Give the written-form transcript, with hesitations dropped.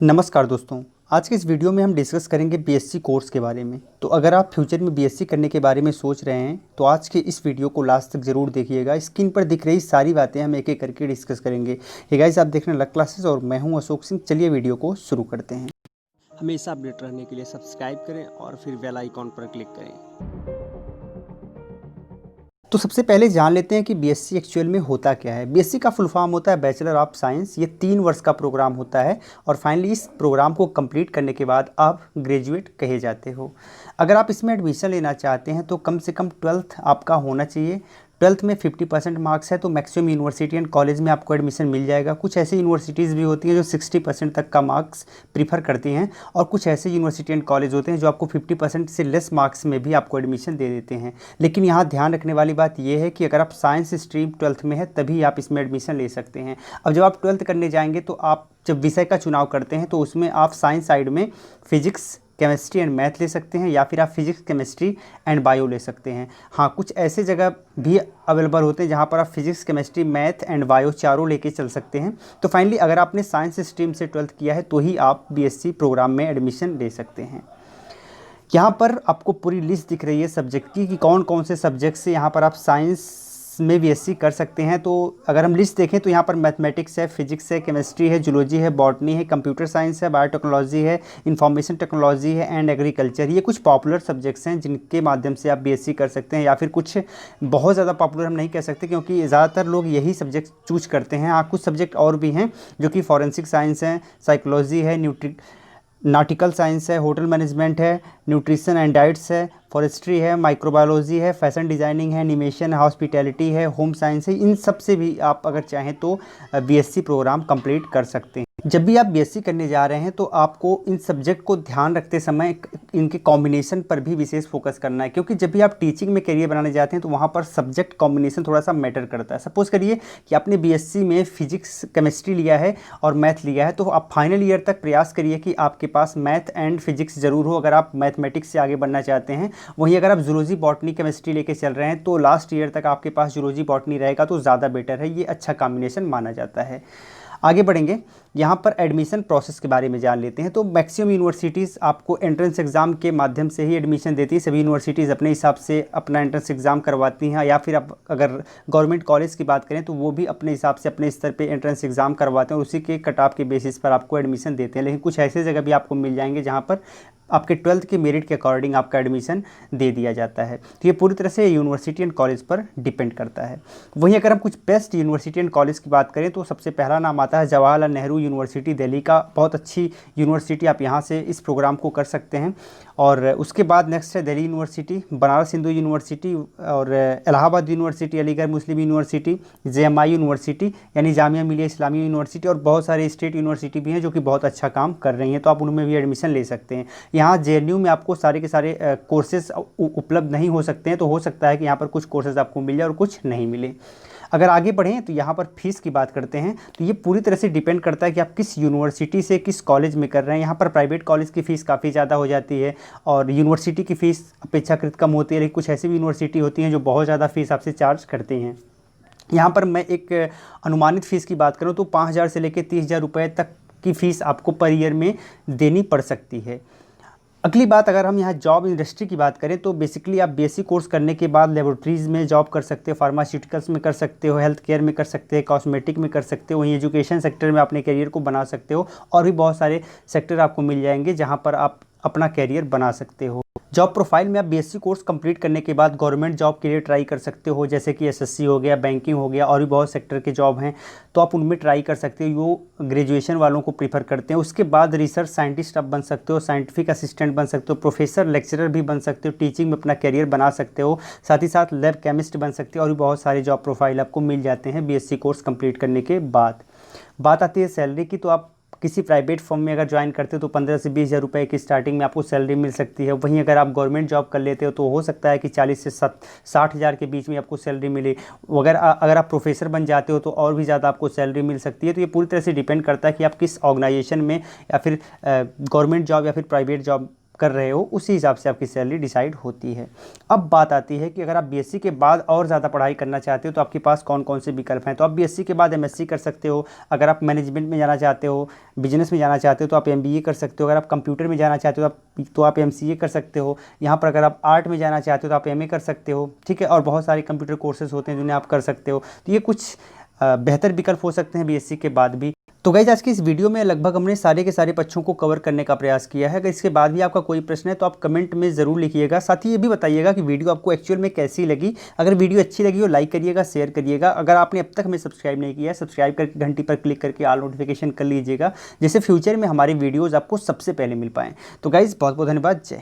नमस्कार दोस्तों। आज के इस वीडियो में हम डिस्कस करेंगे बीएससी कोर्स के बारे में। तो अगर आप फ्यूचर में बीएससी करने के बारे में सोच रहे हैं तो आज के इस वीडियो को लास्ट तक ज़रूर देखिएगा। स्क्रीन पर दिख रही सारी बातें हम एक एक करके डिस्कस करेंगे। हे गाइस, आप देख रहे हैं लक क्लासेस और मैं हूं अशोक सिंह। चलिए वीडियो को शुरू करते हैं। हमेशा अपडेट रहने के लिए सब्सक्राइब करें और फिर बेल आइकॉन पर क्लिक करें। तो सबसे पहले जान लेते हैं कि बीएससी एक्चुअल में होता क्या है। बीएससी का फुल फॉर्म होता है बैचलर ऑफ साइंस। ये 3 वर्ष का प्रोग्राम होता है और फाइनली इस प्रोग्राम को कंप्लीट करने के बाद आप ग्रेजुएट कहे जाते हो। अगर आप इसमें एडमिशन लेना चाहते हैं तो कम से कम 12th आपका होना चाहिए। 12th में 50% मार्क्स है तो मैक्सिमम यूनिवर्सिटी एंड कॉलेज में आपको एडमिशन मिल जाएगा। कुछ ऐसी यूनिवर्सिटीज़ भी होती हैं जो 60% तक का मार्क्स प्रीफर करती हैं और कुछ ऐसे यूनिवर्सिटी एंड कॉलेज होते हैं जो आपको 50% से लेस मार्क्स में भी आपको एडमिशन दे देते हैं। लेकिन यहाँ ध्यान रखने वाली बात यह है कि अगर आप साइंस स्ट्रीम 12th में है तभी आप इसमें एडमिशन ले सकते हैं। अब जब आप 12th करने जाएंगे तो आप जब विषय का चुनाव करते हैं तो उसमें आप साइंस साइड में फिजिक्स, केमिस्ट्री एंड मैथ ले सकते हैं या फिर आप फिजिक्स, केमिस्ट्री एंड बायो ले सकते हैं। हाँ, कुछ ऐसे जगह भी अवेलेबल होते हैं जहाँ पर आप physics, chemistry, math and bio चारों लेके चल सकते हैं। तो फाइनली अगर आपने साइंस स्ट्रीम से 12th किया है तो ही आप बीएससी प्रोग्राम में एडमिशन ले सकते हैं। यहाँ पर आपको पूरी लिस्ट दिख रही है सब्जेक्ट की कि कौन कौन से सब्जेक्ट से यहाँ पर आप साइंस में बीएससी कर सकते हैं। तो अगर हम लिस्ट देखें तो यहाँ पर मैथमेटिक्स है, फिजिक्स है, केमिस्ट्री है, जूलॉजी है, बॉटनी है, कंप्यूटर साइंस है, बायोटेक्नोलॉजी है, इंफॉर्मेशन टेक्नोलॉजी है एंड एग्रीकल्चर। ये कुछ पॉपुलर सब्जेक्ट्स हैं जिनके माध्यम से आप बीएससी कर सकते हैं, या फिर कुछ बहुत ज़्यादा पॉपुलर हम नहीं कह सकते क्योंकि ज़्यादातर लोग यही सब्जेक्ट चूज करते हैं। हाँ, कुछ सब्जेक्ट और भी हैं जो कि फॉरेंसिक साइंस है, साइकोलॉजी है, नाटिकल साइंस है, होटल मैनेजमेंट है, न्यूट्रिशन एंड डाइट्स है, फॉरेस्ट्री है, माइक्रोबायोलॉजी है, फैशन डिज़ाइनिंग है, एनिमेशन है, हॉस्पिटैलिटी है, होम साइंस है। इन सब से भी आप अगर चाहें तो बीएससी प्रोग्राम कंप्लीट कर सकते हैं। जब भी आप बीएससी करने जा रहे हैं तो आपको इन सब्जेक्ट को ध्यान रखते समय इनके कॉम्बिनेशन पर भी विशेष फोकस करना है, क्योंकि जब भी आप टीचिंग में करियर बनाने जाते हैं तो वहाँ पर सब्जेक्ट कॉम्बिनेशन थोड़ा सा मैटर करता है। सपोज़ करिए कि आपने बीएससी में फिजिक्स, केमिस्ट्री लिया है और मैथ लिया है, तो आप फाइनल ईयर तक प्रयास करिए कि आपके पास मैथ एंड फिजिक्स ज़रूर हो अगर आप मैथमेटिक्स से आगे बढ़ना चाहते हैं। वहीं अगर आप जूलॉजी, बॉटनी, केमिस्ट्री लेके चल रहे हैं तो लास्ट ईयर तक आपके पास जूलॉजी, बॉटनी रहेगा तो ज़्यादा बेटर है। ये अच्छा कॉम्बिनेशन माना जाता है। आगे बढ़ेंगे, यहाँ पर एडमिशन प्रोसेस के बारे में जान लेते हैं। तो मैक्सिमम यूनिवर्सिटीज़ आपको एंट्रेंस एग्ज़ाम के माध्यम से ही एडमिशन देती है। सभी यूनिवर्सिटीज़ अपने हिसाब से अपना एंट्रेंस एग्ज़ाम करवाती हैं, या फिर आप अगर गवर्नमेंट कॉलेज की बात करें तो वो भी अपने हिसाब से अपने स्तर पे एंट्रेंस एग्ज़ाम करवाते हैं और उसी के कट ऑफ के बेसिस पर आपको एडमिशन देते हैं। लेकिन कुछ ऐसे जगह भी आपको मिल जाएंगे जहाँ पर आपके 12th के मेरिट के अकॉर्डिंग आपका एडमिशन दे दिया जाता है। तो ये पूरी तरह से यूनिवर्सिटी एंड कॉलेज पर डिपेंड करता है। वहीं अगर हम कुछ बेस्ट यूनिवर्सिटी एंड कॉलेज की बात करें तो सबसे पहला नाम आता है जवाहरलाल नेहरू यूनिवर्सिटी दिल्ली का। बहुत अच्छी यूनिवर्सिटी, आप यहाँ से इस प्रोग्राम को कर सकते हैं। और उसके बाद नेक्स्ट है दिल्ली यूनिवर्सिटी, बनारस हिंदू यूनिवर्सिटी और इलाहाबाद यूनिवर्सिटी, अलीगढ़ मुस्लिम यूनिवर्सिटी, जेएमआई यूनिवर्सिटी यानी जामिया मिलिया इस्लामिया यूनिवर्सिटी, और बहुत सारे स्टेट यूनिवर्सिटी भी हैं जो कि बहुत अच्छा काम कर रही हैं, तो आप उनमें भी एडमिशन ले सकते हैं। यहाँ जेएनयू में आपको सारे के सारे कोर्सेज उपलब्ध नहीं हो सकते हैं, तो हो सकता है कि यहाँ पर कुछ कोर्सेज आपको मिल जाए और कुछ नहीं मिले। अगर आगे बढ़ें तो यहाँ पर फीस की बात करते हैं तो ये पूरी तरह से डिपेंड करता है कि आप किस यूनिवर्सिटी से किस कॉलेज में कर रहे हैं। यहाँ पर प्राइवेट कॉलेज की फ़ीस काफ़ी ज़्यादा हो जाती है और यूनिवर्सिटी की फ़ीस अपेक्षाकृत कम होती है, लेकिन कुछ ऐसी भी यूनिवर्सिटी होती हैं जो बहुत ज़्यादा फ़ीस आपसे चार्ज करती हैं। यहाँ पर मैं एक अनुमानित फ़ीस की बात करूँ तो 5,000 से लेकर 30,000 रुपये तक की फ़ीस आपको पर ईयर में देनी पड़ सकती है। अगली बात, अगर हम यहाँ जॉब इंडस्ट्री की बात करें तो बेसिकली आप बेसिक कोर्स करने के बाद लेबोरेटरीज़ में जॉब कर सकते हो, फार्मास्यूटिकल्स में कर सकते हो, हेल्थ केयर में कर सकते हो, कॉस्मेटिक में कर सकते हो, वहीं एजुकेशन सेक्टर में अपने करियर को बना सकते हो, और भी बहुत सारे सेक्टर आपको मिल जाएंगे जहाँ पर आप अपना करियर बना सकते हो। जॉब प्रोफाइल में आप बीएससी कोर्स कंप्लीट करने के बाद गवर्नमेंट जॉब के लिए ट्राई कर सकते हो, जैसे कि एसएससी हो गया, बैंकिंग हो गया, और भी बहुत सेक्टर के जॉब हैं तो आप उनमें ट्राई कर सकते हो। वो ग्रेजुएशन वालों को प्रीफर करते हैं। उसके बाद रिसर्च साइंटिस्ट आप बन सकते हो, साइंटिफिक असिस्टेंट बन सकते हो, प्रोफेसर लेक्चरर भी बन सकते हो, टीचिंग में अपना करियर बना सकते हो, साथ ही साथ लैब केमिस्ट बन सकते हो, और भी बहुत सारे जॉब प्रोफाइल आपको मिल जाते हैं बीएससी कोर्स कंप्लीट करने के बाद। बात आती है सैलरी की, तो आप किसी प्राइवेट फर्म में अगर ज्वाइन करते हो तो 15 से 20,000 रुपये की स्टार्टिंग में आपको सैलरी मिल सकती है। वहीं अगर आप गवर्नमेंट जॉब कर लेते हो तो हो सकता है कि 40 से 60,000 के बीच में आपको सैलरी मिले। अगर आप प्रोफेसर बन जाते हो तो और भी ज़्यादा आपको सैलरी मिल सकती है। तो ये पूरी तरह से डिपेंड करता है कि आप किस ऑर्गेनाइजेशन में, या फिर गवर्नमेंट जॉब या फिर प्राइवेट जॉब कर रहे हो उसी हिसाब से आपकी सैलरी डिसाइड होती है। अब बात आती है कि अगर आप बीएससी के बाद और ज़्यादा पढ़ाई करना चाहते हो तो आपके पास कौन कौन से विकल्प हैं। तो आप बीएससी के बाद एमएससी कर सकते हो, अगर आप मैनेजमेंट में जाना चाहते हो, बिजनेस में जाना चाहते हो तो आप एमबीए कर सकते हो, अगर आप कंप्यूटर में जाना चाहते हो तो आप एमसीए कर सकते हो, यहाँ पर अगर आप आर्ट में जाना चाहते हो तो आप एमए कर सकते हो, ठीक है। और बहुत सारे कंप्यूटर कोर्सेज होते हैं जिन्हें आप कर सकते हो। तो ये कुछ बेहतर विकल्प हो सकते हैं बीएससी के बाद भी। तो गाइस आज की इस वीडियो में लगभग हमने सारे के सारे पक्षों को कवर करने का प्रयास किया है। अगर इसके बाद भी आपका कोई प्रश्न है तो आप कमेंट में ज़रूर लिखिएगा। साथ ही ये भी बताइएगा कि वीडियो आपको एक्चुअल में कैसी लगी। अगर वीडियो अच्छी लगी हो लाइक करिएगा, शेयर करिएगा। अगर आपने अब तक हमें सब्सक्राइब नहीं किया है, सब्सक्राइब करके घंटी पर क्लिक करके ऑल नोटिफिकेशन कर लीजिएगा, जिससे फ्यूचर में हमारी वीडियोज़ आपको सबसे पहले मिल पाएँ। तो गाइस बहुत बहुत धन्यवाद। जय